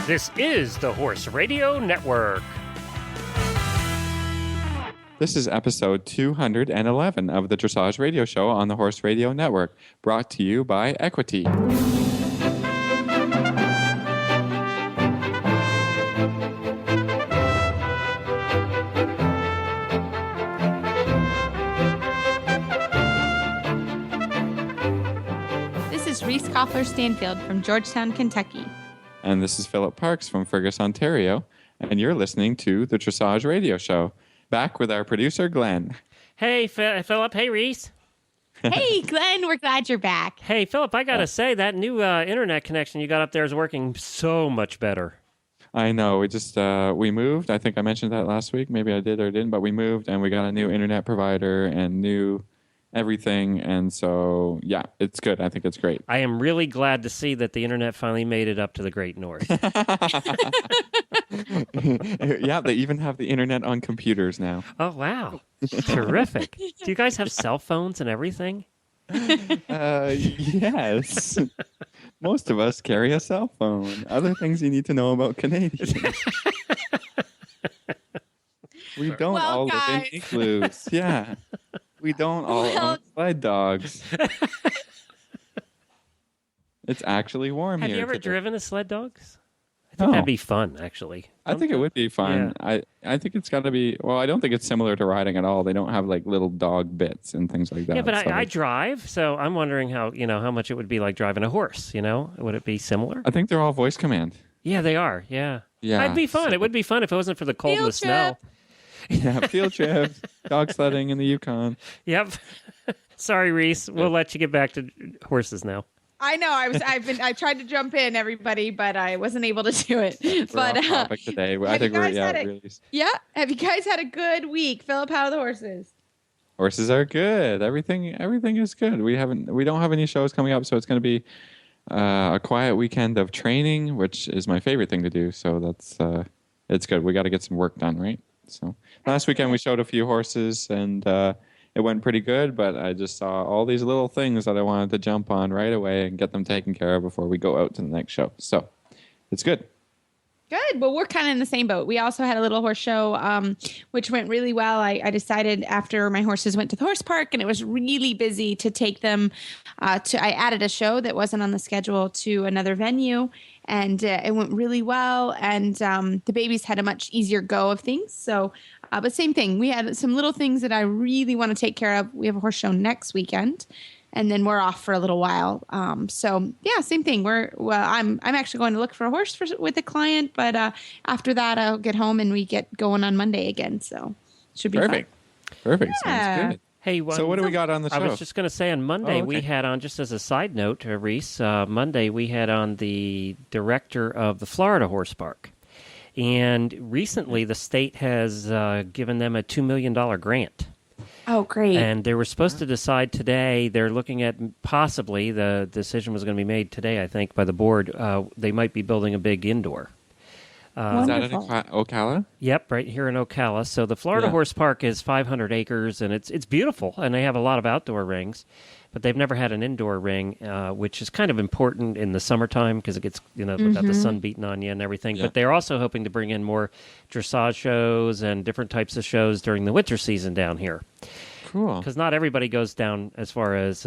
This is the Horse Radio Network. This is episode 211 of the Dressage Radio Show on the Horse Radio Network, brought to you by Equity. This is Reese Koffler-Stanfield from Georgetown, Kentucky. And this is Philip Parks from Fergus, Ontario, and you're listening to the Dressage Radio Show. Back with our producer, Glenn. Hey, Philip. Hey, Reese. Hey, Glenn. We're glad you're back. Hey, Philip, I got to say, that new internet connection you got up there is working so much better. I know. We moved. I think I mentioned that last week. Maybe I did or didn't, but we moved, and we got a new internet provider and new everything, and so yeah, it's good. I think it's great. I am really glad to see that the internet finally made it up to the Great North. Yeah, they even have the internet on computers now. Oh, wow. Terrific. Do you guys have cell phones and everything? Yes. Most of us carry a cell phone. Other things you need to know about Canadians. We don't all live in igloos. Yeah. We don't all own sled dogs. It's actually warm here. Have you ever driven a sled dogs? I think that'd be fun, actually. I think it would be fun. Yeah. I think it's got to be... Well, I don't think it's similar to riding at all. They don't have like little dog bits and things like that. Yeah, but I drive, so I'm wondering how much it would be like driving a horse, Would it be similar? I think they're all voice command. Yeah, they are, yeah. Yeah. It'd be fun. It would be fun if it wasn't for the cold and the snow. Yeah, field trips, dog sledding in the Yukon. Yep. Sorry, Reese. We'll let you get back to horses now. I know. I tried to jump in, everybody, but I wasn't able to do it. We're off topic today. I think really. Yeah. Have you guys had a good week, Philip? How are the horses? Horses are good. Everything is good. We don't have any shows coming up, so it's going to be a quiet weekend of training, which is my favorite thing to do. So that's it's good. We got to get some work done, right? So last weekend we showed a few horses and it went pretty good, but I just saw all these little things that I wanted to jump on right away and get them taken care of before we go out to the next show. So it's good. Good. Well, we're kind of in the same boat. We also had a little horse show, which went really well. I decided after my horses went to the horse park and it was really busy to take them I added a show that wasn't on the schedule to another venue. And it went really well, and the babies had a much easier go of things. So, but same thing. We had some little things that I really want to take care of. We have a horse show next weekend, and then we're off for a little while. So yeah, same thing. I'm actually going to look for a horse with a client, but after that, I'll get home and we get going on Monday again. So it should be perfect. Fun. Perfect. Yeah. Sounds good. Hey, so what do we got on the show? I was just going to say on Monday we had on, just as a side note, Reese, Monday we had on the director of the Florida Horse Park. And recently the state has given them a $2 million grant. Oh, great. And they were supposed to decide today. They're looking at possibly, the decision was going to be made today, I think, by the board. They might be building a big indoor. Is that in Ocala? Yep, right here in Ocala. So the Florida Horse Park is 500 acres, and it's beautiful, and they have a lot of outdoor rings, but they've never had an indoor ring, which is kind of important in the summertime because it gets, without the sun beating on you and everything. Yeah. But they're also hoping to bring in more dressage shows and different types of shows during the winter season down here. Cool. Because not everybody goes down as far as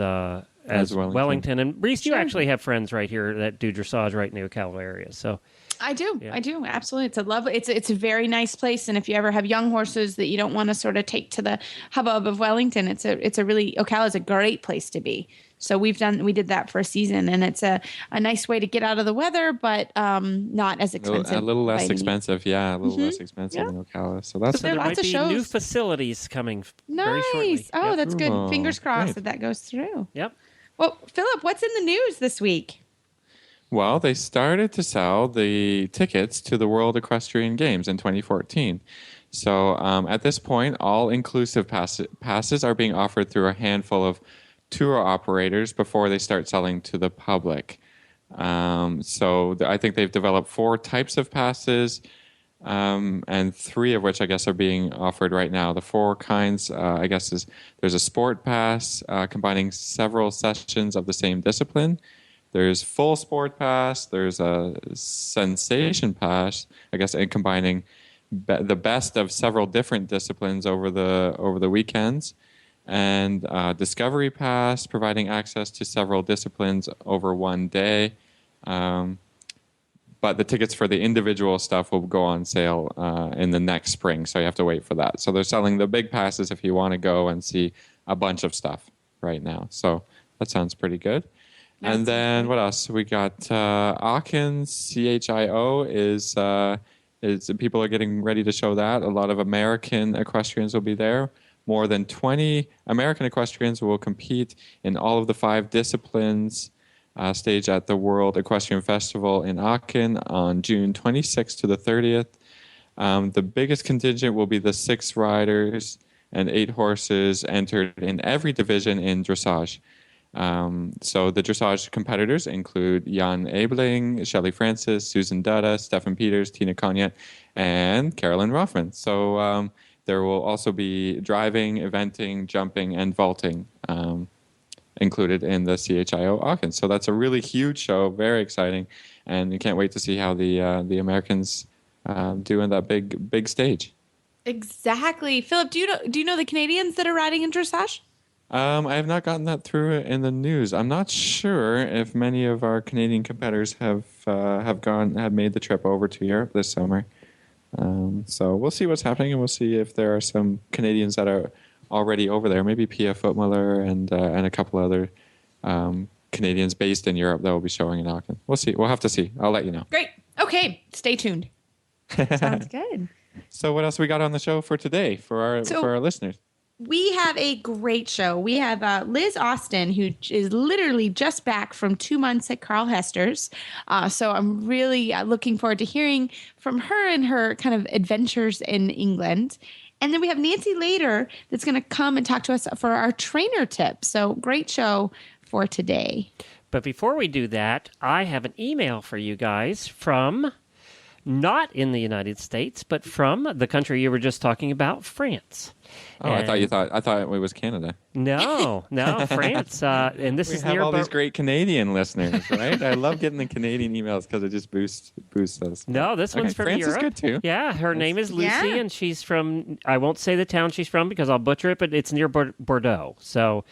Wellington. And Reese, you actually have friends right here that do dressage right in the Ocala area, so... I do. Absolutely. It's a lovely, it's a very nice place. And if you ever have young horses that you don't want to sort of take to the hubbub of Wellington, Ocala is a great place to be. So we did that for a season, and it's a nice way to get out of the weather, but not as expensive. A little less expensive. Yeah. A little less expensive in Ocala. So that's there might be new facilities coming very shortly. Oh, that's good. Fingers crossed that goes through. Yep. Well, Philip, what's in the news this week? Well, they started to sell the tickets to the World Equestrian Games in 2014. So at this point, all-inclusive passes are being offered through a handful of tour operators before they start selling to the public. I think they've developed 4 types of passes, and 3 of which I guess are being offered right now. The 4 kinds, I guess, is there's a sport pass combining several sessions of the same discipline. There's full sport pass. There's a sensation pass, I guess, and combining the best of several different disciplines over the weekends, and discovery pass, providing access to several disciplines over one day. But the tickets for the individual stuff will go on sale in the next spring, so you have to wait for that. So they're selling the big passes if you want to go and see a bunch of stuff right now. So that sounds pretty good. And then what else? We got Aachen CHIO is people are getting ready to show that. A lot of American equestrians will be there. More than 20 American equestrians will compete in all of the 5 disciplines staged at the World Equestrian Festival in Aachen on June 26th to the 30th. The biggest contingent will be the 6 riders and 8 horses entered in every division in dressage. So the dressage competitors include Jan Ebeling, Shelley Francis, Susan Dutta, Stefan Peters, Tina Cognac, and Carolyn Rothman. So there will also be driving, eventing, jumping, and vaulting included in the CHIO Aachen. So that's a really huge show, very exciting, and you can't wait to see how the Americans do in that big stage. Exactly. Philip, do you know the Canadians that are riding in dressage? I have not gotten that through in the news. I'm not sure if many of our Canadian competitors have made the trip over to Europe this summer. So we'll see what's happening, and we'll see if there are some Canadians that are already over there. Maybe Pia Footmuller and a couple other Canadians based in Europe that will be showing in Aachen. We'll see. We'll have to see. I'll let you know. Great. Okay. Stay tuned. Sounds good. So what else we got on the show for today for our listeners? We have a great show. We have Liz Austin, who is literally just back from 2 months at Carl Hester's. So I'm really looking forward to hearing from her and her kind of adventures in England. And then we have Nancy later that's going to come and talk to us for our trainer tip. So great show for today. But before we do that, I have an email for you guys from not in the United States, but from the country you were just talking about, France. Oh, and I thought it was Canada. No, France. And this is we have all these great Canadian listeners, right? I love getting the Canadian emails because it just boosts us. No, this one's from France Europe. France is good too. Yeah, her name is Lucy, and she's from. I won't say the town she's from because I'll butcher it, but it's near Bordeaux. So.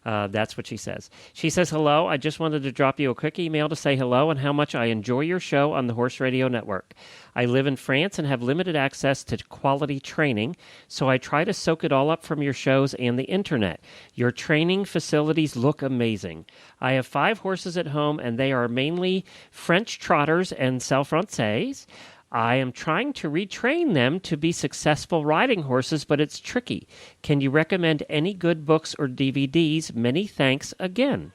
That's what she says. She says, hello, I just wanted to drop you a quick email to say hello and how much I enjoy your show on the Horse Radio Network. I live in France and have limited access to quality training, so I try to soak it all up from your shows and the internet. Your training facilities look amazing. I have 5 horses at home, and they are mainly French trotters and Self-Français. I am trying to retrain them to be successful riding horses, but it's tricky. Can you recommend any good books or DVDs? Many thanks again.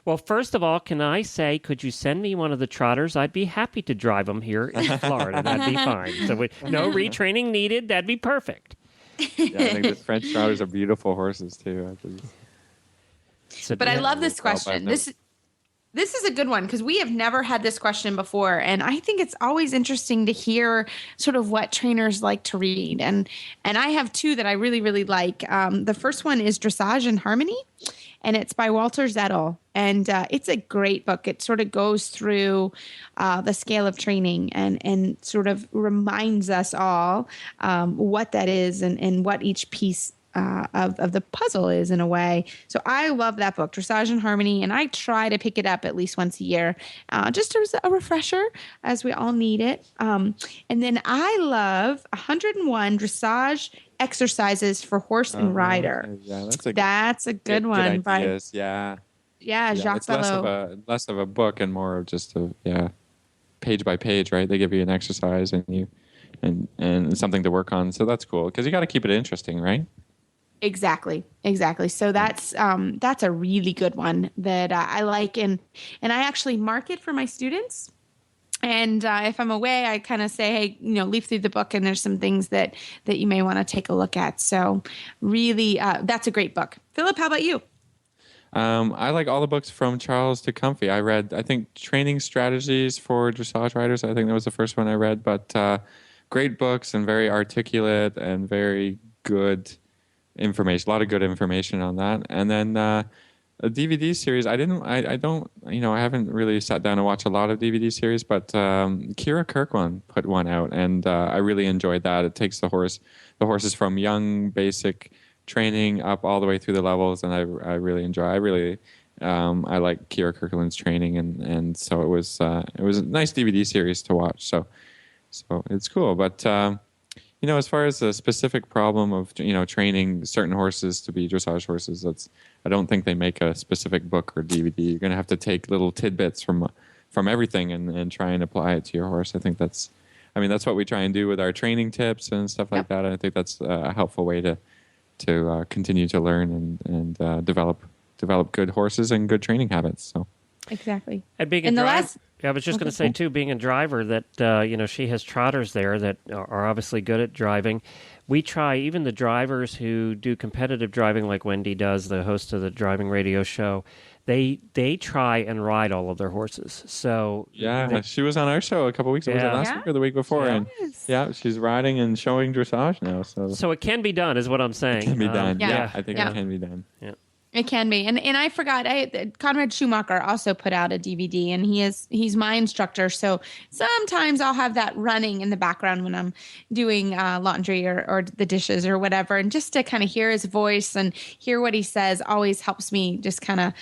Well, first of all, can I say, could you send me one of the trotters? I'd be happy to drive them here in Florida. That'd be fine. So no retraining needed. That'd be perfect. Yeah, I think the French trotters are beautiful horses, too. But I love this question. This is a good one because we have never had this question before. And I think it's always interesting to hear sort of what trainers like to read. And I have 2 that I really, really like. The first one is Dressage and Harmony, and it's by Walter Zettel. And it's a great book. It sort of goes through the scale of training and sort of reminds us all what that is and what each piece of the puzzle is in a way. So I love that book, Dressage and Harmony, and I try to pick it up at least once a year, just as a refresher, as we all need it. And then I love 101 Dressage Exercises for Horse and Rider. Yeah, that's a good one. By Jacques it's less of a book and more of just page by page, right? They give you an exercise and something to work on. So that's cool because you got to keep it interesting, right? Exactly. So that's a really good one that I like, and I actually mark it for my students. And if I'm away, I kind of say, hey, leaf through the book, and there's some things that you may want to take a look at. So really, that's a great book. Philip, how about you? I like all the books from Charles to Comfy. I read, I think, Training Strategies for Dressage Riders. I think that was the first one I read, but great books and very articulate and very good information, a lot of good information on that. And then a DVD series. I don't. I haven't really sat down and watched a lot of DVD series, but Kira Kirkland put one out, and I really enjoyed that. It takes the horses from young basic training up all the way through the levels, and I really enjoy. I like Kira Kirkland's training, and so it was a nice DVD series to watch. So it's cool, but. As far as the specific problem of training certain horses to be dressage horses, I don't think they make a specific book or DVD. You're going to have to take little tidbits from everything and try and apply it to your horse. I think that's what we try and do with our training tips and stuff like that. I think that's a helpful way to continue to learn and develop good horses and good training habits. So exactly. And being a driver, I was just going to say too, being a driver that she has trotters there that are obviously good at driving. We try, even the drivers who do competitive driving, like Wendy does, the host of the driving radio show. They try and ride all of their horses. So she was on our show a couple weeks ago. Was it last week or the week before? Yes. And she's riding and showing dressage now. So it can be done, is what I'm saying. It can be done. I think it can be done. Yeah. It can be. And I forgot, Conrad Schumacher also put out a DVD, and he's my instructor. So sometimes I'll have that running in the background when I'm doing laundry or the dishes or whatever. And just to kind of hear his voice and hear what he says always helps me just kind of,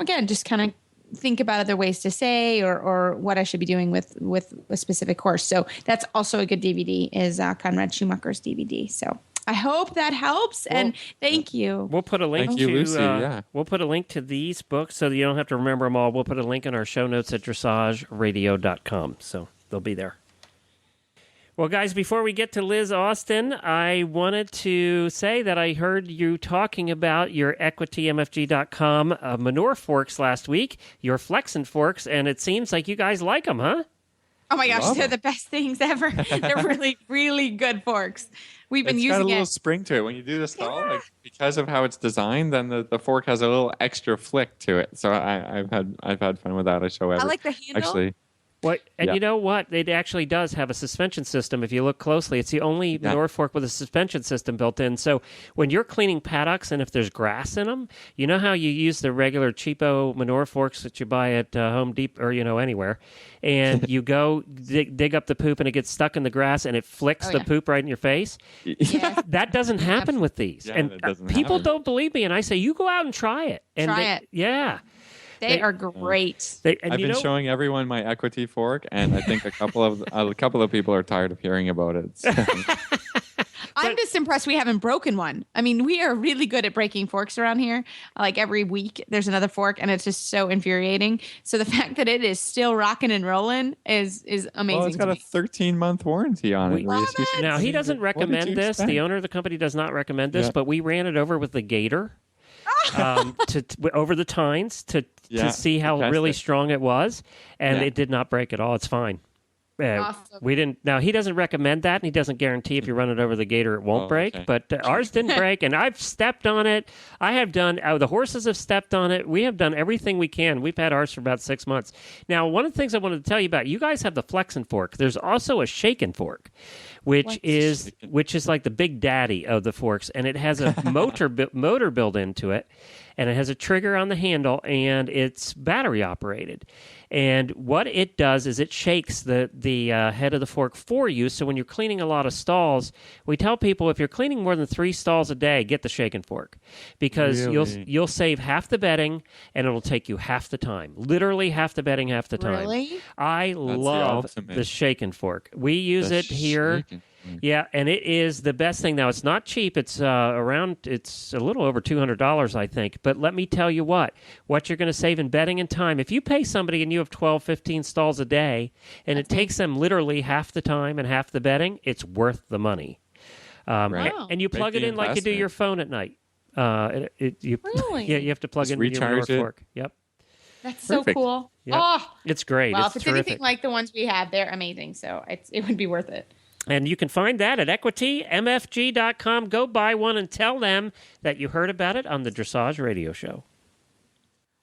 again, just kind of think about other ways to say or what I should be doing with a specific horse. So that's also a good DVD is Conrad Schumacher's DVD. So I hope that helps, and thank you. We'll put a link to Lucy, we'll put a link to these books so that you don't have to remember them all. We'll put a link in our show notes at dressageradio.com, so they'll be there. Well, guys, before we get to Liz Austin, I wanted to say that I heard you talking about your EquityMFG.com manure forks last week, your Flexin forks, and it seems like you guys like them, huh? Oh my gosh, they're the best things ever. They're really, really good forks. We've been using it. It's got a little spring to it. When you do the stall, because of how it's designed, then the fork has a little extra flick to it. So I've had fun with that. I like the handle. Actually. You know what? It actually does have a suspension system. If you look closely, it's the only manure fork with a suspension system built in. So when you're cleaning paddocks and if there's grass in them, you know how you use the regular cheapo manure forks that you buy at Home Depot or anywhere, and you go dig up the poop and it gets stuck in the grass and it flicks the poop right in your face. Yes. That doesn't happen with these, and people don't believe me. And I say, you go out and try it. And try it. Yeah. They are great. I've been showing everyone my Equity fork, and I think a couple of people are tired of hearing about it. So. I'm just impressed we haven't broken one. I mean, we are really good at breaking forks around here. Like every week, there's another fork, and it's just so infuriating. So the fact that it is still rocking and rolling is amazing. Well, it's got a 13-month warranty on it. Now, he doesn't recommend this. The owner of the company does not recommend this, but we ran it over with the Gator. Over the tines to see how really strong it was, and it did not break at all. It's fine. Awesome. We didn't. Now he doesn't recommend that, and he doesn't guarantee if you run it over the Gator it won't break. Okay. But ours didn't break, and I've stepped on it. I have done. The horses have stepped on it. We have done everything we can. We've had ours for about 6 months. Now, one of the things I wanted to tell you about, you guys have the Flexin fork. There's also a Shaken fork, which is like the big daddy of the forks, and it has a motor built into it, and it has a trigger on the handle, and it's battery operated. And what it does is it shakes the head of the fork for you. So when you're cleaning a lot of stalls, we tell people if you're cleaning more than 3 stalls a day, get the Shaken fork, because you'll save half the bedding and it'll take you half the time. Literally half the bedding, half the time. Really? I love the Shaken fork. We use it here. Yeah, and it is the best thing. Now, it's not cheap. It's it's a little over $200, I think. But let me tell you what you're going to save in bedding and time. If you pay somebody and you have 12, 15 stalls a day, and it takes them literally half the time and half the bedding, it's worth the money. And you plug it in like you do your phone at night. Really? Yeah, you have to plug in your manure fork. Yep. That's so cool. Yep. Oh, it's great. Well, it's if it's terrific. anything like the ones we have, they're amazing. So it would be worth it. And you can find that at EquityMFG.com. Go buy one and tell them that you heard about it on the Dressage Radio Show.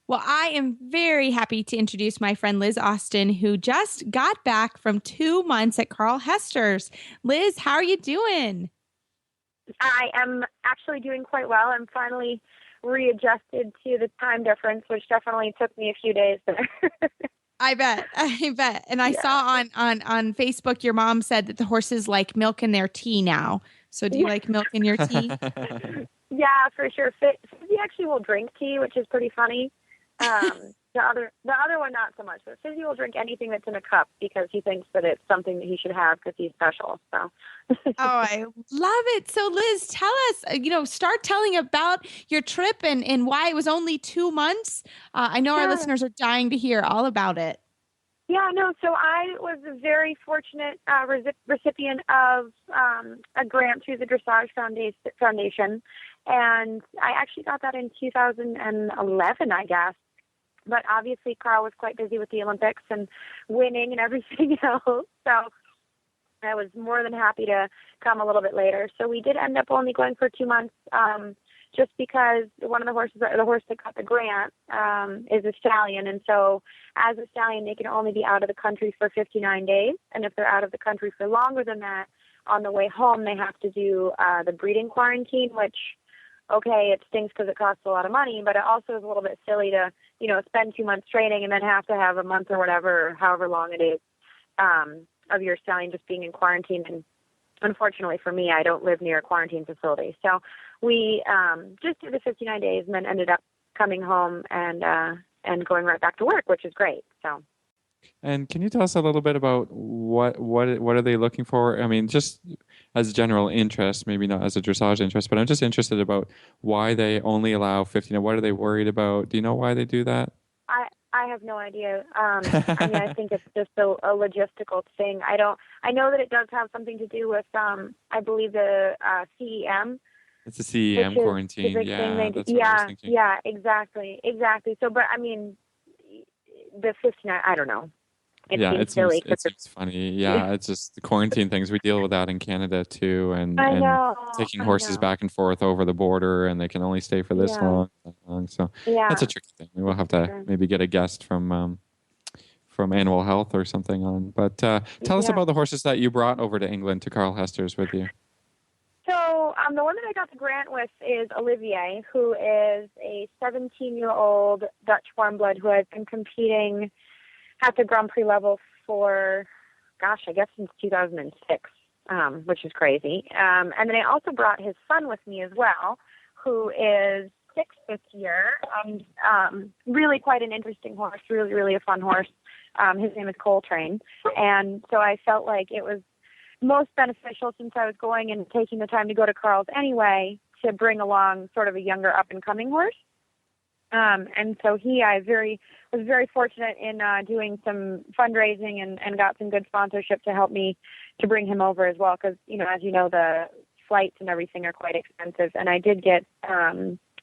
Well, I am very happy to introduce my friend Liz Austin, who just got back from 2 months at Carl Hester's. Liz, how are you doing? I am actually doing quite well. I'm finally readjusted to the time difference, which definitely took me a few days there. I bet. And I saw on Facebook, your mom said that the horses like milk in their tea now. So do you like milk in your tea? Yeah, for sure. Fizzy actually will drink tea, which is pretty funny. The other one, not so much. But Fizzy will drink anything that's in a cup because he thinks that it's something that he should have because he's special. So. Oh, I love it. So Liz, tell us, start telling about your trip and why it was only 2 months. I know our listeners are dying to hear all about it. Yeah, no, so I was a very fortunate recipient of a grant through the Dressage Foundation, and I actually got that in 2011, I guess. But obviously, Carl was quite busy with the Olympics and winning and everything else, so I was more than happy to come a little bit later. So we did end up only going for 2 months, just because one of the horses, the horse that got the grant, is a stallion. And so as a stallion, they can only be out of the country for 59 days. And if they're out of the country for longer than that, on the way home, they have to do the breeding quarantine, which, okay, it stinks because it costs a lot of money, but it also is a little bit silly to, spend 2 months training and then have to have a month or whatever, or however long it is, of your stallion just being in quarantine. And unfortunately for me, I don't live near a quarantine facility. So we just did the 59 days and then ended up coming home and going right back to work, which is great. So. And can you tell us a little bit about what are they looking for? I mean, just as a general interest, maybe not as a dressage interest, but I'm just interested about why they only allow 15. What are they worried about? Do you know why they do that? I have no idea. I mean, I think it's just a logistical thing. I know that it does have something to do with, I believe the CEM. It's a CEM quarantine. Yeah, that's what I was thinking. Yeah, exactly. So, but I mean, the 59, I don't know. It seems funny. Yeah, it's just the quarantine things. We deal with that in Canada too, and taking horses back and forth over the border, and they can only stay for this long. So that's a tricky thing. We'll have to maybe get a guest from Animal Health or something on. But tell us about the horses that you brought over to England to Carl Hester's with you. So the one that I got the grant with is Olivier, who is a 17-year-old Dutch warm blood who has been competing at the Grand Prix level for, I guess since 2006, which is crazy. And then I also brought his son with me as well, who is 6th this year. Really quite an interesting horse, really, really a fun horse. His name is Coltrane. And so I felt like it was most beneficial, since I was going and taking the time to go to Carl's anyway, to bring along sort of a younger up-and-coming horse. And so I was very fortunate in doing some fundraising and got some good sponsorship to help me to bring him over as well, because, as you know, the flights and everything are quite expensive. And I did get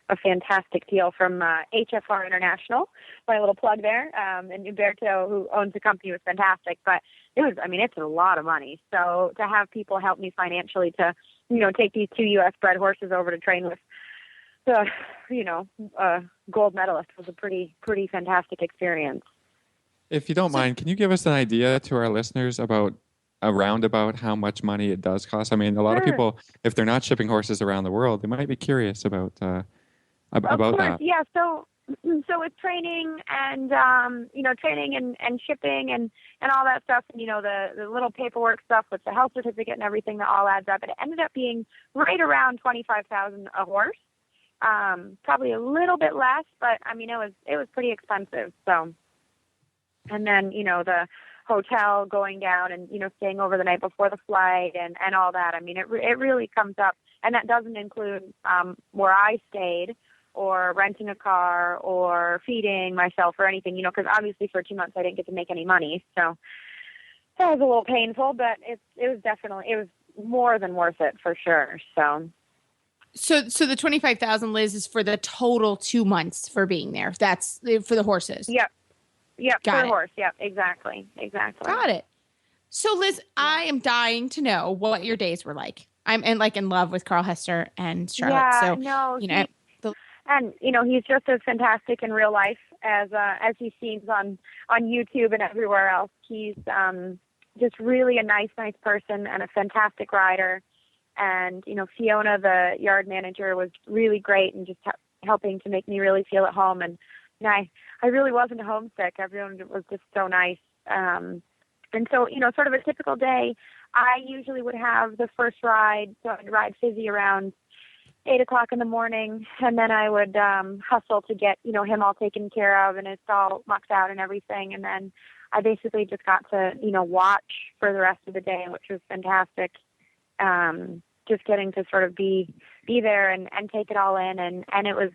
a fantastic deal from HFR International, my little plug there, and Umberto, who owns the company, was fantastic. But it's a lot of money. So to have people help me financially to, take these 2 U.S. bred horses over to train with gold medalist was a pretty fantastic experience. If you don't mind, can you give us an idea to our listeners about how much money it does cost? I mean, a lot of people, if they're not shipping horses around the world, they might be curious about that. Yeah. So with training and training and shipping and all that stuff, and the little paperwork stuff with the health certificate and everything, that all adds up. And it ended up being right around $25,000 a horse. Probably a little bit less, but it was pretty expensive. So, and then, the hotel, going down and, staying over the night before the flight and all that. It really comes up, and that doesn't include, where I stayed or renting a car or feeding myself or anything, because obviously for 2 months I didn't get to make any money. So that was a little painful, but it was more than worth it for sure. So the 25,000, Liz, is for the total 2 months for being there. That's for the horses. Yep. Got for it. the horse. Yep. Exactly. Got it. So Liz, I am dying to know what your days were like. I'm in love with Carl Hester and Charlotte. Yeah, so he's just as fantastic in real life as he seems on YouTube and everywhere else. He's just really a nice person and a fantastic rider. And, Fiona, the yard manager, was really great and just helping to make me really feel at home. And I really wasn't homesick. Everyone was just so nice. And so, sort of a typical day, I usually would have the first ride. So I'd ride Fizzy around 8 o'clock in the morning, and then I would hustle to get, him all taken care of and it's all mucked out and everything. And then I basically just got to, watch for the rest of the day, which was fantastic. Just getting to sort of be there and take it all in. And it was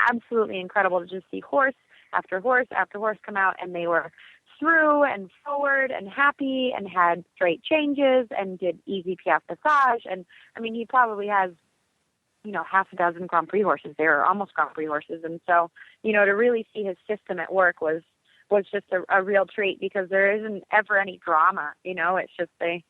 absolutely incredible to just see horse after horse after horse come out, and they were through and forward and happy and had straight changes and did easy piaffe passage. And I mean, he probably has, half a dozen Grand Prix horses there, or almost Grand Prix horses. And so, to really see his system at work was just a real treat, because there isn't ever any drama. It's just they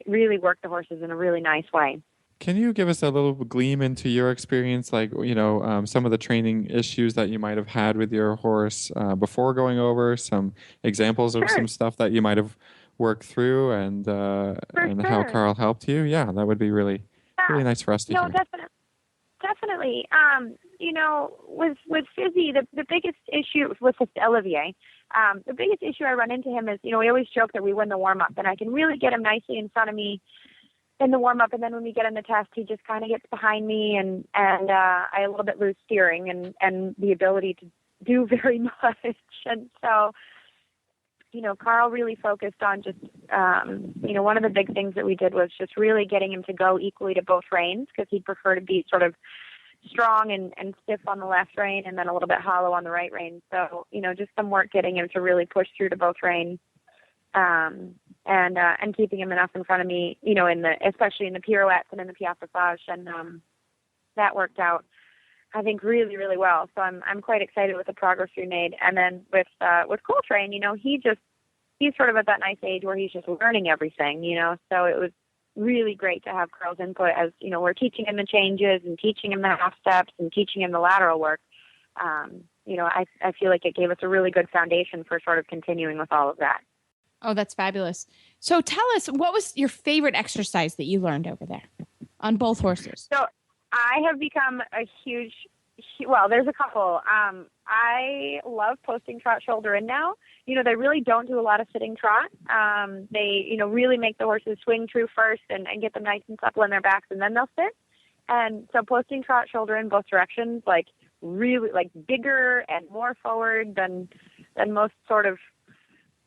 really work the horses in a really nice way. Can you give us a little gleam into your experience, like, some of the training issues that you might have had with your horse before going over, some examples of some stuff that you might have worked through, and how Carl helped you? Yeah, that would be really nice for us to hear. Definitely. With Fizzy, the biggest issue with Olivier, the biggest issue I run into him is, we always joke that we win the warm-up, and I can really get him nicely in front of me in the warm-up, and then when we get in the test, he just kind of gets behind me, and I a little bit lose steering and the ability to do very much. And so, Carl really focused on just, one of the big things that we did was just really getting him to go equally to both reins, because he'd prefer to be sort of strong and stiff on the left rein and then a little bit hollow on the right rein. So, just some work getting him to really push through to both reins. And keeping him enough in front of me, especially in the pirouettes and in the piaffe passage. And, that worked out, I think, really, really well. So I'm quite excited with the progress we made. And then with Coltrane, he's sort of at that nice age where he's just learning everything, so it was really great to have Carl's input as, we're teaching him the changes and teaching him the half steps and teaching him the lateral work. I feel like it gave us a really good foundation for sort of continuing with all of that. Oh, that's fabulous. So tell us, what was your favorite exercise that you learned over there on both horses? So I have become a there's a couple. I love posting trot shoulder in now. They really don't do a lot of sitting trot. They, really make the horses swing true first and get them nice and supple in their backs, and then they'll sit. And so posting trot shoulder in both directions, like really like bigger and more forward than most sort of,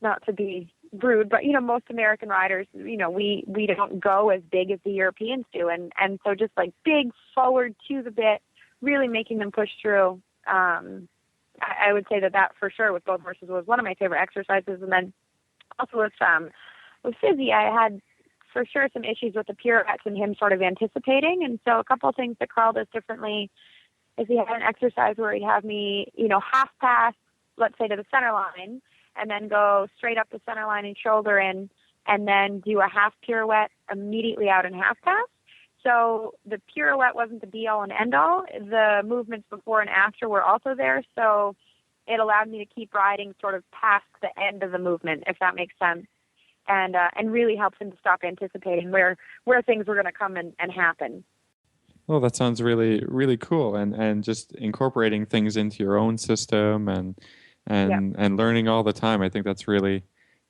not to be rude, but most American riders, we don't go as big as the Europeans do, and so just like big forward to the bit, really making them push through. I would say that for sure with both horses was one of my favorite exercises. And then also with Fizzy, I had for sure some issues with the pirouettes and him sort of anticipating. And so a couple of things that Carl does differently is he had an exercise where he'd have me, half pass, let's say to the center line, and then go straight up the center line and shoulder in, and then do a half pirouette immediately out in half pass. So the pirouette wasn't the be-all and end-all. The movements before and after were also there, so it allowed me to keep riding sort of past the end of the movement, if that makes sense, and really helps him to stop anticipating where things were going to come and happen. Well, that sounds really, really cool, and just incorporating things into your own system and learning all the time. I think that's really,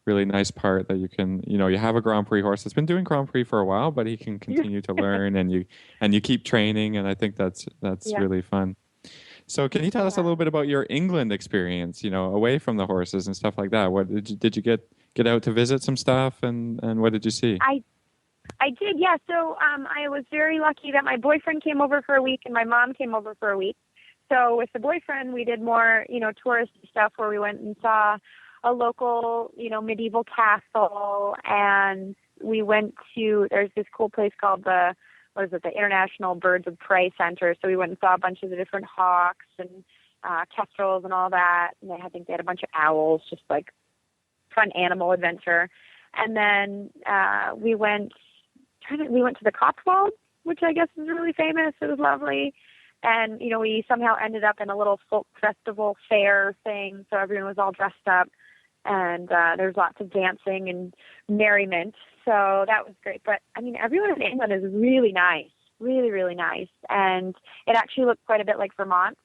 really nice part that you can, you have a Grand Prix horse that's been doing Grand Prix for a while, but he can continue to learn, and you keep training, and I think that's really fun. So can you tell us a little bit about your England experience, away from the horses and stuff like that? What did you get out to visit some stuff, and what did you see? I did, yeah. So I was very lucky that my boyfriend came over for a week and my mom came over for a week. So with the boyfriend, we did more, touristy stuff where we went and saw a local, medieval castle, and we went to, there's this cool place called the International Birds of Prey Center. So we went and saw a bunch of the different hawks and kestrels and all that. And I think they had a bunch of owls, just like fun animal adventure. And then we went to the Cotswolds, which I guess is really famous. It was lovely. And, we somehow ended up in a little folk festival fair thing. So everyone was all dressed up, and there's lots of dancing and merriment. So that was great. But, everyone in England is really really, really nice. And it actually looked quite a bit like Vermont,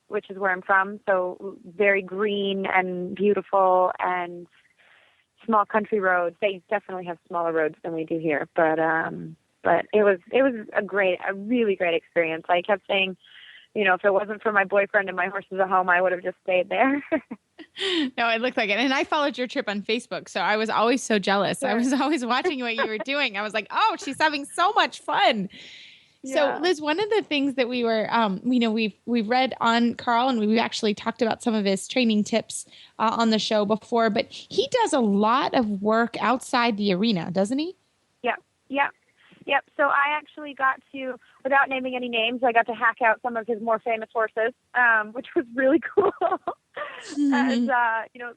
which is where I'm from. So very green and beautiful and small country roads. They definitely have smaller roads than we do here, but it was a really great experience. I kept saying, if it wasn't for my boyfriend and my horses at home, I would have just stayed there. No, it looked like it. And I followed your trip on Facebook, so I was always so jealous. Sure. I was always watching what you were doing. I was like, oh, she's having so much fun. So Liz, one of the things that we were, we've read on Carl, and we've actually talked about some of his training tips on the show before, but he does a lot of work outside the arena, doesn't he? Yep. So I actually got to, without naming any names, I got to hack out some of his more famous horses, which was really cool. And,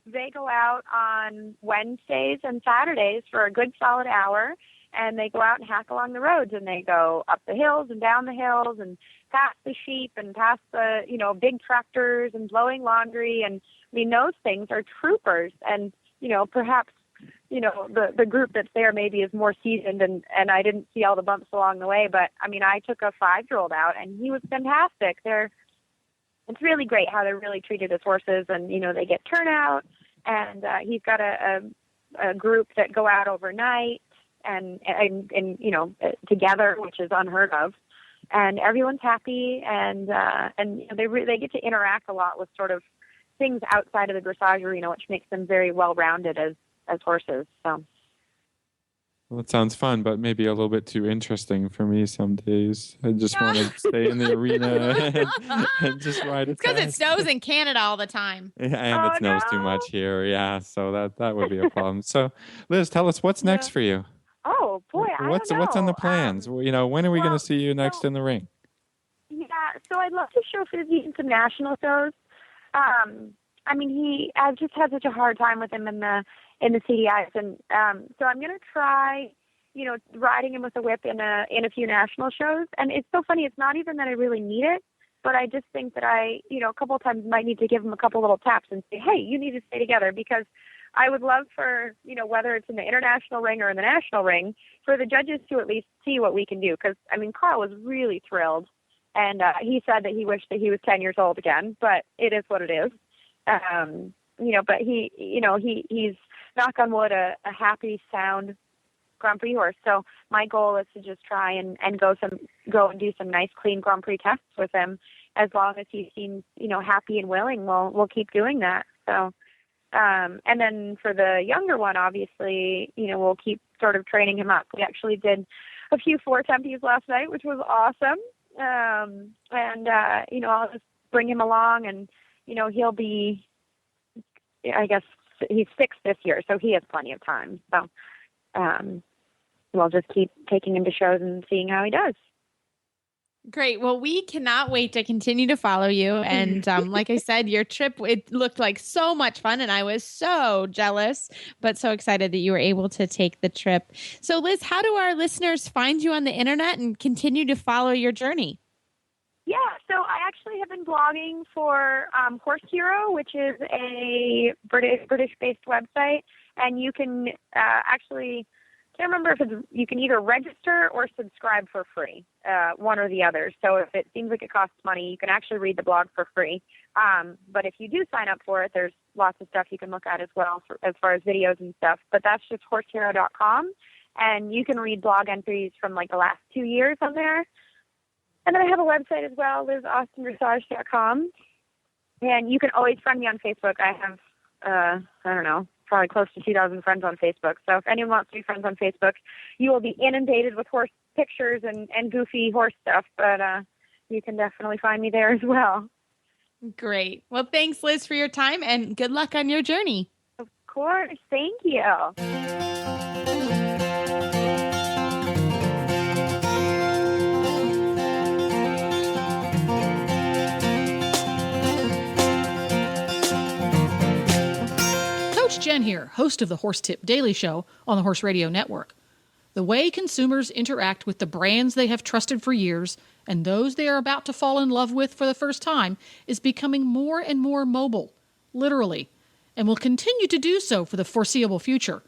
they go out on Wednesdays and Saturdays for a good solid hour. And they go out and hack along the roads, and they go up the hills and down the hills and past the sheep and past the, big tractors and blowing laundry. And I mean, those things are troopers. And, perhaps, the group that's there maybe is more seasoned, and I didn't see all the bumps along the way. But I mean, I took a 5-year-old out, and he was fantastic. It's really great how they're really treated as horses, and, they get turnout, and he's got a group that go out overnight. And together, which is unheard of, and everyone's happy, and they get to interact a lot with sort of things outside of the dressage arena, which makes them very well rounded as horses. So. Well, it sounds fun, but maybe a little bit too interesting for me some days. I just want to stay in the arena and just ride it. It's because it snows in Canada all the time. Yeah, and it snows too much here. Yeah, so that would be a problem. So, Liz, tell us what's next for you. Oh boy, what's on the plans? When are we going to see you next in the ring? Yeah, so I'd love to show Fizzy in some national shows. I mean, I've just had such a hard time with him in the CDIs, and so I'm going to try, riding him with a whip in a few national shows. And it's so funny. It's not even that I really need it, but I just think that I, a couple of times might need to give him a couple little taps and say, hey, you need to stay together, because I would love for, whether it's in the international ring or in the national ring, for the judges to at least see what we can do. Because, I mean, Carl was really thrilled. And he said that he wished that he was 10 years old again, but it is what it is. But he's, knock on wood, a happy, sound Grand Prix horse. So my goal is to just try and go and do some nice, clean Grand Prix tests with him. As long as he seems, happy and willing, we'll keep doing that. So. And then for the younger one, obviously, we'll keep sort of training him up. We actually did a few 4 tempies last night, which was awesome. I'll just bring him along, and, he'll be, I guess he's 6 this year, so he has plenty of time. So, we'll just keep taking him to shows and seeing how he does. Great. Well, we cannot wait to continue to follow you. And like I said, your trip, it looked like so much fun, and I was so jealous, but so excited that you were able to take the trip. So Liz, how do our listeners find you on the internet and continue to follow your journey? Yeah, so I actually have been blogging for Horse Hero, which is a British-based website, and you can actually... I can't remember if you can either register or subscribe for free, one or the other. So if it seems like it costs money, you can actually read the blog for free. But if you do sign up for it, there's lots of stuff you can look at as well, as far as videos and stuff. But that's just horsehero.com, and you can read blog entries from like the last 2 years on there. And then I have a website as well, lizaustindressage.com. And you can always friend me on Facebook. I have, probably close to 2,000 friends on Facebook. So if anyone wants to be friends on Facebook, you will be inundated with horse pictures and goofy horse stuff, but you can definitely find me there as well. Great. Well, thanks, Liz, for your time, and good luck on your journey. Of course. Thank you. Jen here, host of the Horse Tip Daily Show on the Horse Radio Network. The way consumers interact with the brands they have trusted for years and those they are about to fall in love with for the first time is becoming more and more mobile, literally, and will continue to do so for the foreseeable future.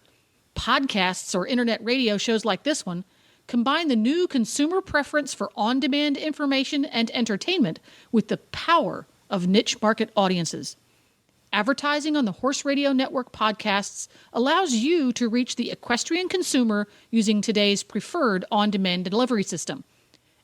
Podcasts or internet radio shows like this one combine the new consumer preference for on-demand information and entertainment with the power of niche market audiences. Advertising on the Horse Radio Network podcasts allows you to reach the equestrian consumer using today's preferred on-demand delivery system.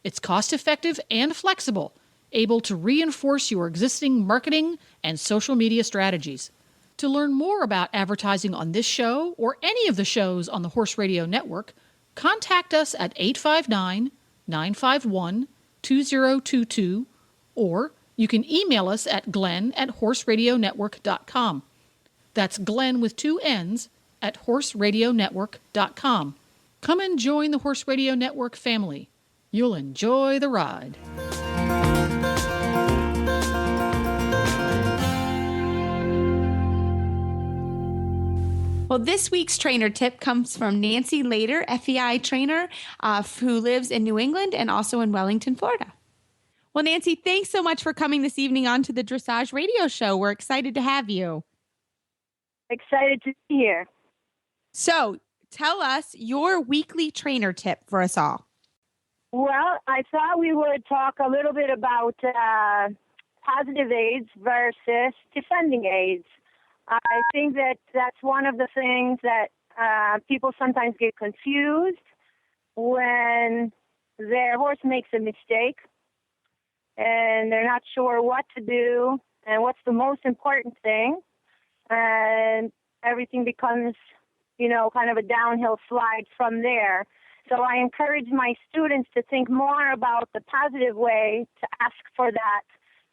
It's cost-effective and flexible, able to reinforce your existing marketing and social media strategies. To learn more about advertising on this show or any of the shows on the Horse Radio Network, contact us at 859-951-2022, or you can email us at glenn@horseradionetwork.com. That's Glenn with 2 N's at horseradionetwork.com. Come and join the Horse Radio Network family. You'll enjoy the ride. Well, this week's trainer tip comes from Nancy Lader, FEI trainer, who lives in New England and also in Wellington, Florida. Well, Nancy, thanks so much for coming this evening on to the Dressage Radio Show. We're excited to have you. Excited to be here. So tell us your weekly trainer tip for us all. Well, I thought we would talk a little bit about positive aids versus defending aids. I think that that's one of the things that people sometimes get confused when their horse makes a mistake and they're not sure what to do and what's the most important thing, and everything becomes, kind of a downhill slide from there. So I encourage my students to think more about the positive way to ask for that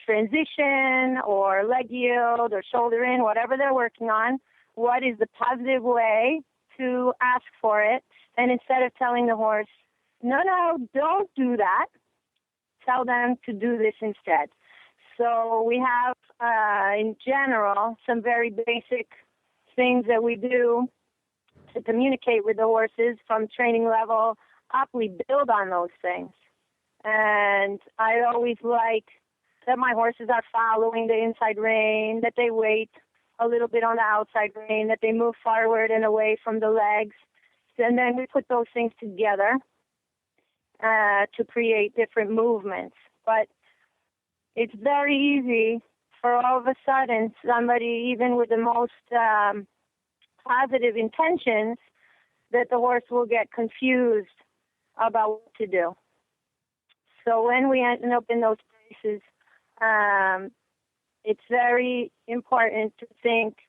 transition or leg yield or shoulder in, whatever they're working on. What is the positive way to ask for it? And instead of telling the horse, no, don't do that, tell them to do this instead. So we have, in general, some very basic things that we do to communicate with the horses from training level up. We build on those things. And I always like that my horses are following the inside rein, that they wait a little bit on the outside rein, that they move forward and away from the legs. And then we put those things together to create different movements. But it's very easy for all of a sudden somebody, even with the most positive intentions, that the horse will get confused about what to do. So when we end up in those places, it's very important to think,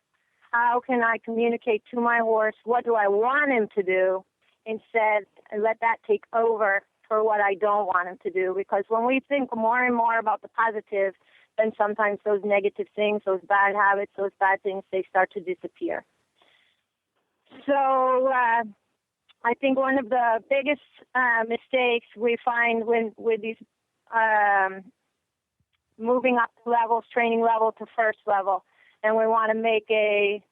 how can I communicate to my horse what do I want him to do, instead and let that take over for what I don't want him to do. Because when we think more and more about the positive, then sometimes those negative things, those bad habits, those bad things, they start to disappear. So I think one of the biggest mistakes we find with these moving up levels, training level to first level, and we want to make a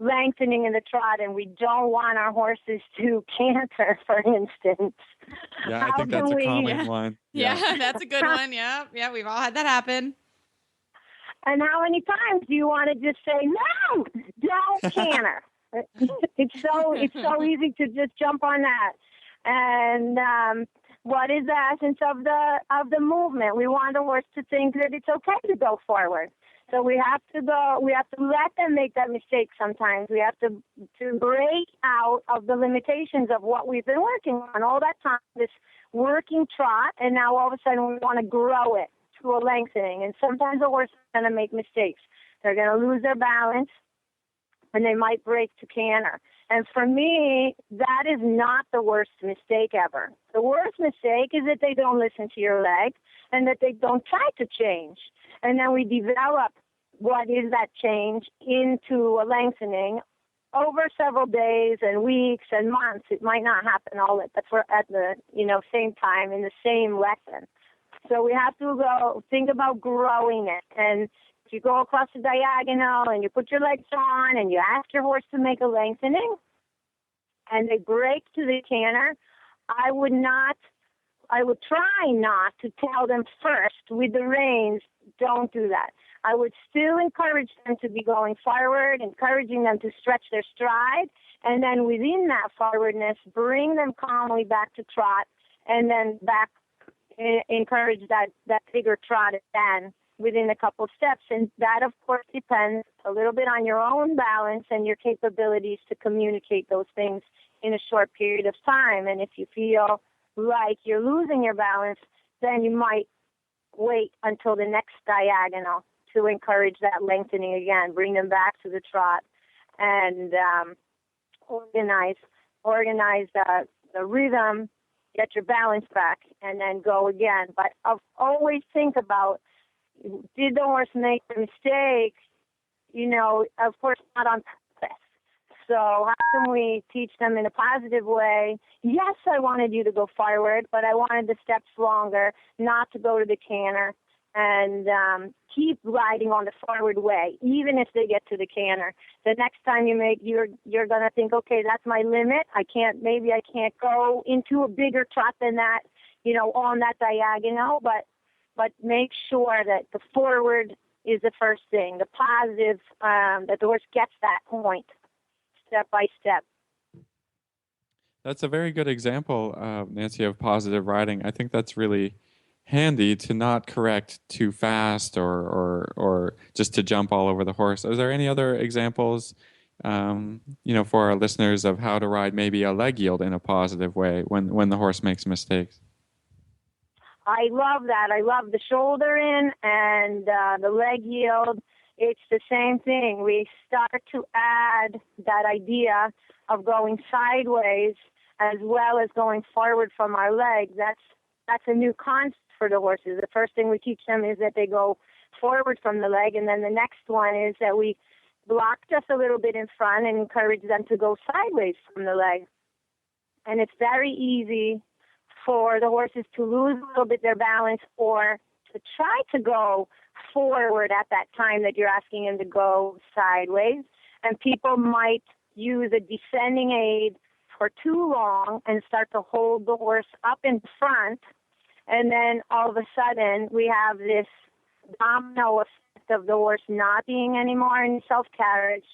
lengthening in the trot, and we don't want our horses to canter, for instance. Yeah, I think that's a common one. Yeah, that's a good one. Yeah, we've all had that happen. And how many times do you want to just say, no, don't canter? It's so easy to just jump on that. And what is the essence of the movement? We want the horse to think that it's okay to go forward. So we have to let them make that mistake sometimes. We have to break out of the limitations of what we've been working on all that time, this working trot, and now all of a sudden we want to grow it to a lengthening. And sometimes the horse is going to make mistakes. They're going to lose their balance, and they might break to canter. And for me, that is not the worst mistake ever. The worst mistake is that they don't listen to your leg and that they don't try to change. And then we develop what is that change into a lengthening over several days and weeks and months. It might not happen all at the same time in the same lesson. So we have to think about growing it. And if you go across the diagonal and you put your legs on and you ask your horse to make a lengthening and they break to the canter, I would try not to tell them first with the reins, don't do that. I would still encourage them to be going forward, encouraging them to stretch their stride, and then within that forwardness, bring them calmly back to trot, and then back, encourage that bigger trot again within a couple of steps. And that, of course, depends a little bit on your own balance and your capabilities to communicate those things in a short period of time. And if you feel like you're losing your balance, then you might wait until the next diagonal to encourage that lengthening again. Bring them back to the trot and organize the rhythm, get your balance back, and then go again. But always think about, did the horse make a mistake? Of course, not on purpose. So how can we teach them in a positive way? Yes, I wanted you to go forward, but I wanted the steps longer, not to go to the canter, and keep riding on the forward way, even if they get to the canter. The next time you're going to think, okay, that's my limit. Maybe I can't go into a bigger trot than that, on that diagonal, but make sure that the forward is the first thing, the positive, that the horse gets that point step by step. That's a very good example, Nancy, of positive riding. I think that's really handy to not correct too fast or just to jump all over the horse. Are there any other examples, for our listeners of how to ride maybe a leg yield in a positive way when the horse makes mistakes? I love that. I love the shoulder in and the leg yield. It's the same thing. We start to add that idea of going sideways as well as going forward from our legs. That's a new concept for the horses. The first thing we teach them is that they go forward from the leg, and then the next one is that we block just a little bit in front and encourage them to go sideways from the leg. And it's very easy for the horses to lose a little bit their balance or to try to go forward at that time that you're asking them to go sideways. And people might use a descending aid for too long and start to hold the horse up in front. And then all of a sudden we have this domino effect of the horse not being anymore in self-carriage,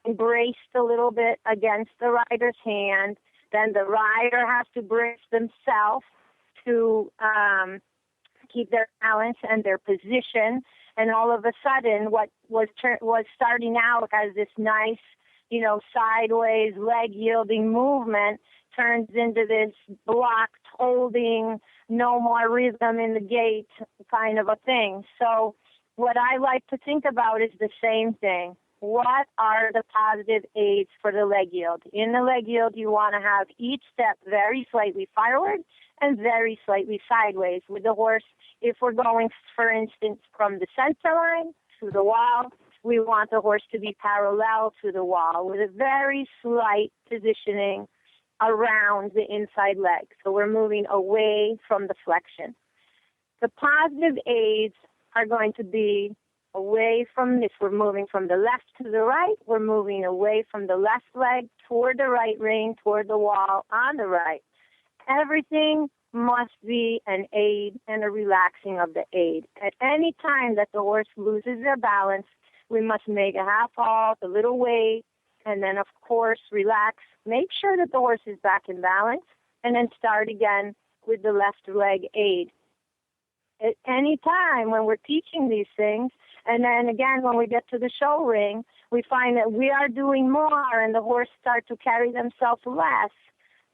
embraced a little bit against the rider's hand. Then the rider has to brace themselves to keep their balance and their position. And all of a sudden, what was starting out as this nice, sideways leg yielding movement turns into this blocked holding, no more rhythm in the gait kind of a thing. So what I like to think about is the same thing. What are the positive aids for the leg yield? In the leg yield, you want to have each step very slightly forward and very slightly sideways with the horse. If we're going, for instance, from the center line to the wall, we want the horse to be parallel to the wall with a very slight positioning around the inside leg. So we're moving away from the flexion. The positive aids are going to be away from this. We're moving from the left to the right. We're moving away from the left leg toward the right rein, toward the wall on the right. Everything must be an aid and a relaxing of the aid. At any time that the horse loses their balance, we must make a half halt, a little weight, and then, of course, relax. Make sure that the horse is back in balance, and then start again with the left leg aid. At any time when we're teaching these things, and then again when we get to the show ring, we find that we are doing more and the horse starts to carry themselves less.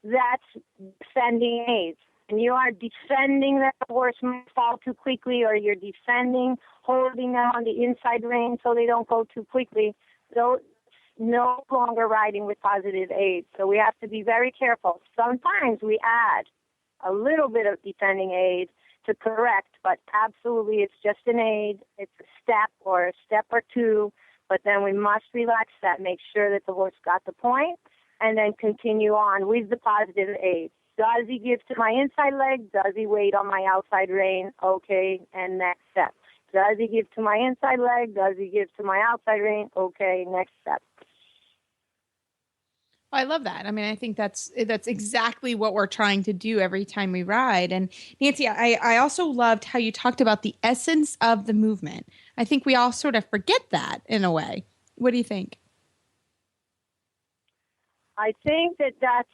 That's defending aids. And you are defending that the horse might fall too quickly, or you're defending, holding them on the inside rein so they don't go too quickly. So no longer riding with positive aids. So we have to be very careful. Sometimes we add a little bit of defending aid to correct, but absolutely it's just an aid. It's a step or a step or two, but then we must relax that, make sure that the horse got the point, and then continue on with the positive aid. Does he give to my inside leg? Does he wait on my outside rein? Okay, and next step. Does he give to my inside leg? Does he give to my outside rein? Okay, next step. I love that. I mean, I think that's exactly what we're trying to do every time we ride. And Nancy, I also loved how you talked about the essence of the movement. I think we all sort of forget that in a way. What do you think? I think that's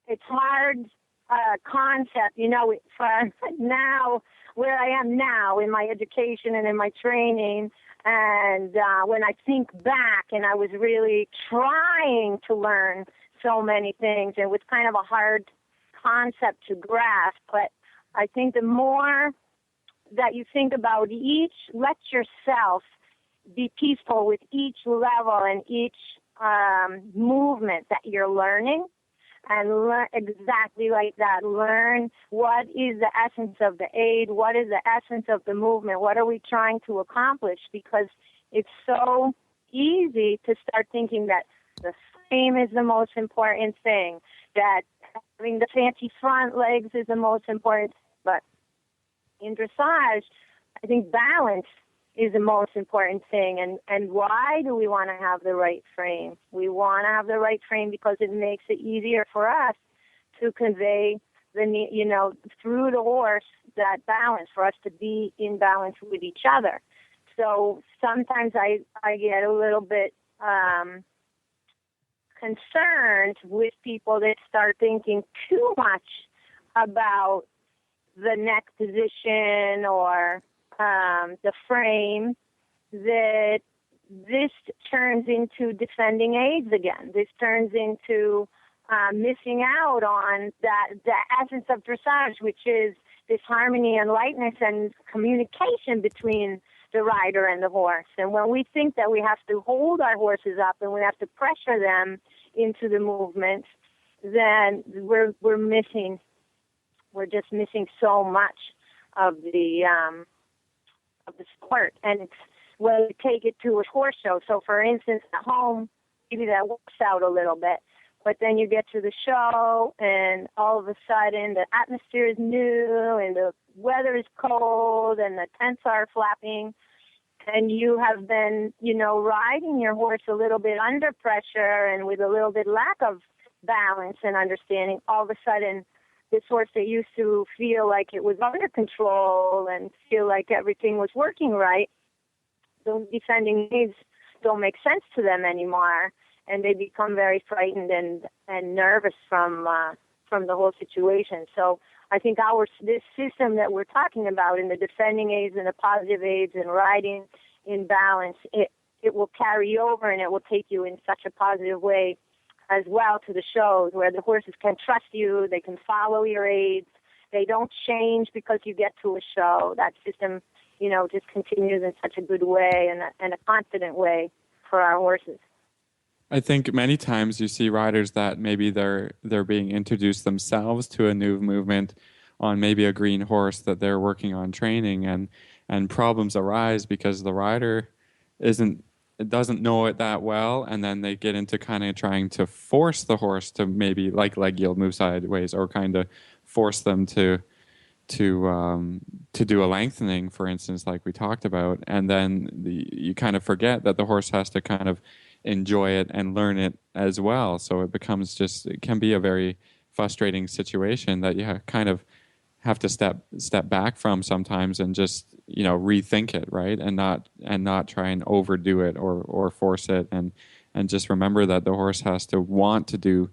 it's hard concept, for now, where I am now in my education and in my training. And when I think back, and I was really trying to learn so many things, it was kind of a hard concept to grasp. But I think the more that you think about each, let yourself be peaceful with each level and each movement that you're learning, and learn exactly like that. Learn what is the essence of the aid, what is the essence of the movement, what are we trying to accomplish, because it's so easy to start thinking that the frame is the most important thing, that having the fancy front legs is the most important, but in dressage, I think balance is the most important thing. And why do we want to have the right frame? We want to have the right frame because it makes it easier for us to convey through the horse, that balance, for us to be in balance with each other. So sometimes I get a little bit concerned with people that start thinking too much about the neck position or the frame, that this turns into defending aids again. This turns into missing out on the essence of dressage, which is this harmony and lightness and communication between the rider and the horse. And when we think that we have to hold our horses up and we have to pressure them into the movement, then we're missing. We're just missing so much of the sport. And it's when we take it to a horse show. So, for instance, at home, maybe that works out a little bit. But then you get to the show, and all of a sudden the atmosphere is new, and the weather is cold, and the tents are flapping, and you have been, riding your horse a little bit under pressure and with a little bit lack of balance and understanding. All of a sudden, this horse that used to feel like it was under control and feel like everything was working right, those defending aids don't make sense to them anymore, and they become very frightened and nervous from the whole situation. So I think this system that we're talking about in the defending aids and the positive aids and riding in balance, it will carry over, and it will take you in such a positive way as well to the shows, where the horses can trust you, they can follow your aids, they don't change because you get to a show. That system, just continues in such a good way and a confident way for our horses. I think many times you see riders that maybe they're being introduced themselves to a new movement on maybe a green horse that they're working on training, and problems arise because the rider doesn't know it that well, and then they get into kind of trying to force the horse to maybe like leg yield, move sideways, or kind of force them to do a lengthening, for instance, like we talked about, and then you kind of forget that the horse has to kind of enjoy it and learn it as well. So it can be a very frustrating situation that you kind of have to step back from sometimes and just rethink it, right, and not try and overdo it or force it, and just remember that the horse has to want to do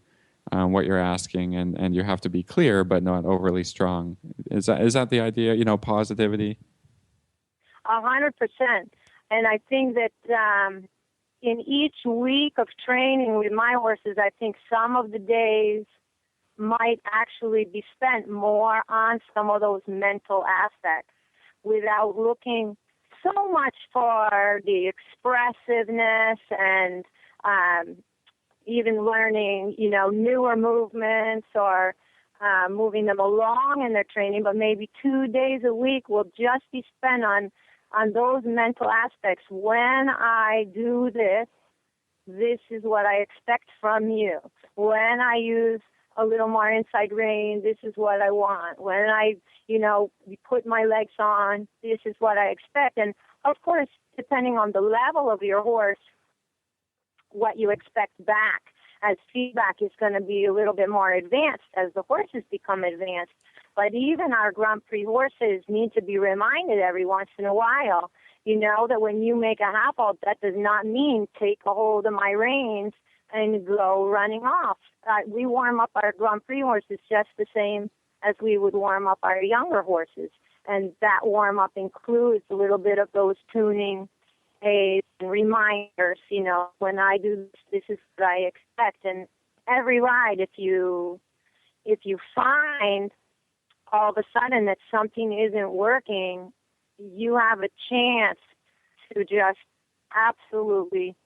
what you're asking, and you have to be clear but not overly strong. Is that the idea? Positivity. 100%. And I think that in each week of training with my horses, I think some of the days might actually be spent more on some of those mental aspects without looking so much for the expressiveness and even learning, newer movements or moving them along in their training. But maybe 2 days a week will just be spent on those mental aspects. When I do this is what I expect from you. When I use a little more inside rein, this is what I want. When I, put my legs on, this is what I expect. And of course, depending on the level of your horse, what you expect back, as feedback is going to be a little bit more advanced as the horses become advanced. But even our Grand Prix horses need to be reminded every once in a while, that when you make a half halt, that does not mean take a hold of my reins and go running off. We warm up our Grand Prix horses just the same as we would warm up our younger horses. And that warm-up includes a little bit of those tuning aids and reminders, when I do this is what I expect. And every ride, if you find all of a sudden that something isn't working, you have a chance to just absolutely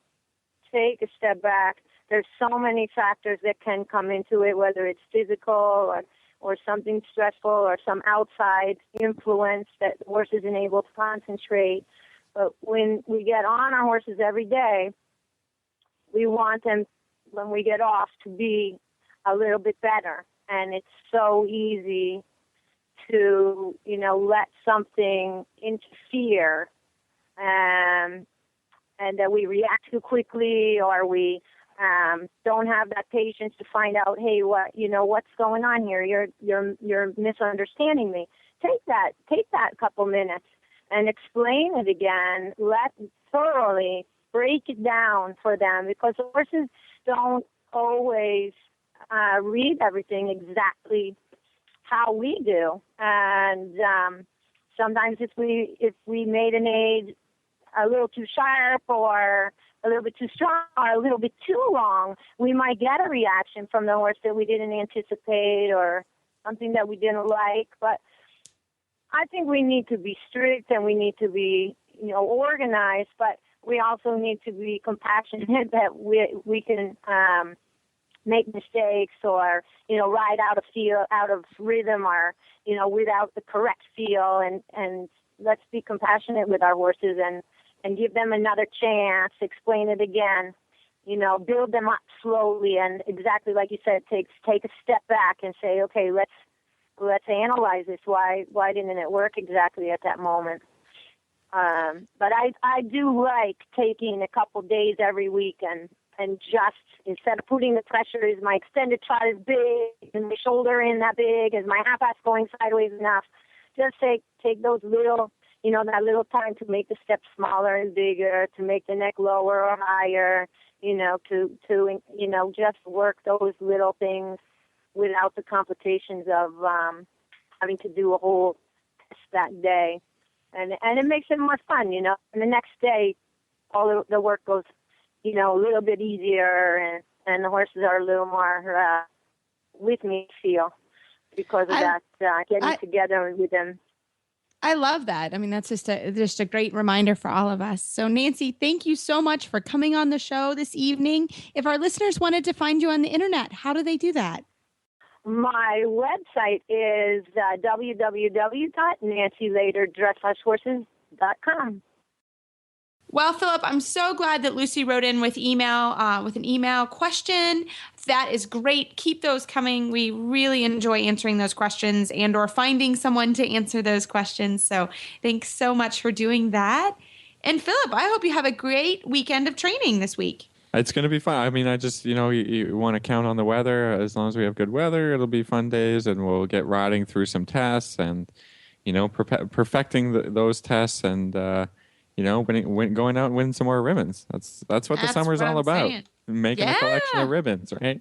take a step back. There's so many factors that can come into it, whether it's physical or something stressful or some outside influence that the horse isn't able to concentrate. But when we get on our horses every day, we want them, when we get off, to be a little bit better. And it's so easy to, let something interfere and that we react too quickly, or we don't have that patience to find out, hey, what's going on here? You're misunderstanding me. Take that couple minutes and explain it again. Thoroughly break it down for them, because horses don't always read everything exactly how we do. And sometimes if we made an aid a little too sharp or a little bit too strong or a little bit too long, we might get a reaction from the horse that we didn't anticipate or something that we didn't like. But I think we need to be strict and we need to be, organized, but we also need to be compassionate that we can make mistakes or, ride out of rhythm or, without the correct feel. And let's be compassionate with our horses and give them another chance, explain it again, build them up slowly. And exactly like you said, take a step back and say, okay, let's analyze this. Why didn't it work exactly at that moment? But I do like taking a couple days every week and just, instead of putting the pressure, is my extended trot as big, and my shoulder in that big, is my half-ass going sideways enough, just take those little, that little time to make the steps smaller and bigger, to make the neck lower or higher, to just work those little things without the complications of having to do a whole test that day. And it makes it more fun, And the next day, all the work goes, a little bit easier, and the horses are a little more with me feel because of that getting together with them. I love that. I mean, that's just a great reminder for all of us. So, Nancy, thank you so much for coming on the show this evening. If our listeners wanted to find you on the internet, how do they do that? My website is www.nancyladerdressagehorses.com. Well, Philip, I'm so glad that Lucy wrote in with an email question. That is great. Keep those coming. We really enjoy answering those questions and or finding someone to answer those questions. So thanks so much for doing that. And Philip, I hope you have a great weekend of training this week. It's going to be fun. I mean, I just, you want to count on the weather. As long as we have good weather, it'll be fun days, and we'll get riding through some tests and, perfecting those tests and, going out and winning some more ribbons. That's what the summer's all about. Saying. Making a collection of ribbons, right?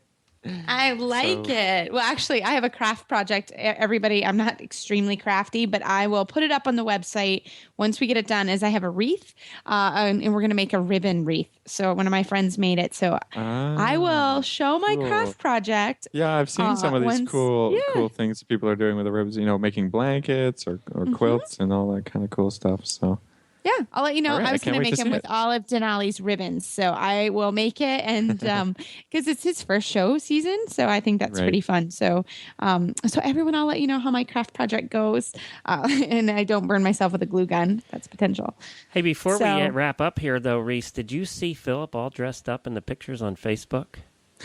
I like it. Well, actually, I have a craft project. Everybody, I'm not extremely crafty, but I will put it up on the website once we get it done. As I have a wreath, and we're going to make a ribbon wreath. So one of my friends made it. So I will show my craft project. Yeah, I've seen some of these cool things that people are doing with the ribbons. Making blankets or quilts and all that kind of cool stuff. So. Yeah, I'll let you know. Right, I was going to make him with Olive Denali's ribbons, so I will make it, and because it's his first show season, so I think that's pretty fun. So, everyone, I'll let you know how my craft project goes, and I don't burn myself with a glue gun. That's potential. Hey, before we wrap up here, though, Reese, did you see Philip all dressed up in the pictures on Facebook?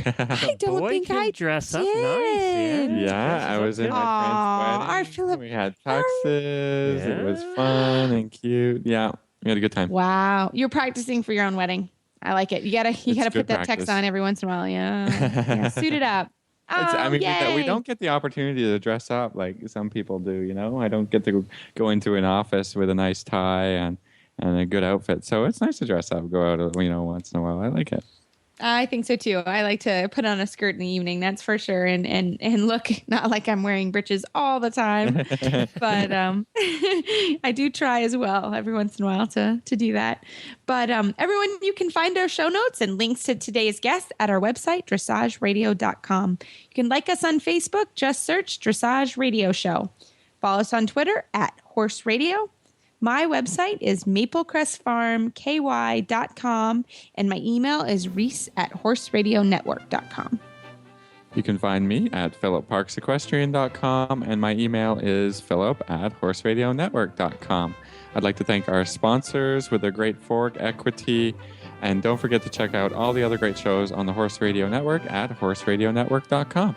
I don't think I dress up did. nice. Yeah, I was in my friend's wedding. Our Philip. We had tuxes. It was fun and cute. Yeah, we had a good time. Wow, you're practicing for your own wedding. I like it. You gotta put good that practice. text on every once in a while. Yeah, suit it up. Oh, we yay. don't get the opportunity to dress up like some people do. I don't get to go into an office with a nice tie and a good outfit. So it's nice to dress up, go out, once in a while. I like it. I think so too. I like to put on a skirt in the evening, that's for sure, and look not like I'm wearing breeches all the time, but I do try as well every once in a while to do that. But everyone, you can find our show notes and links to today's guest at our website, dressageradio.com. You can like us on Facebook, just search Dressage Radio Show. Follow us on Twitter at Horse Radio. My website is maplecrestfarmky.com, and my email is reese@horseradionetwork.com. You can find me at philipparksequestrian.com, and my email is philip@horseradionetwork.com. I'd like to thank our sponsors with their great fork, Equity, and don't forget to check out all the other great shows on the Horse Radio Network at horseradionetwork.com.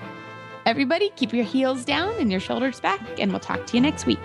Everybody, keep your heels down and your shoulders back, and we'll talk to you next week.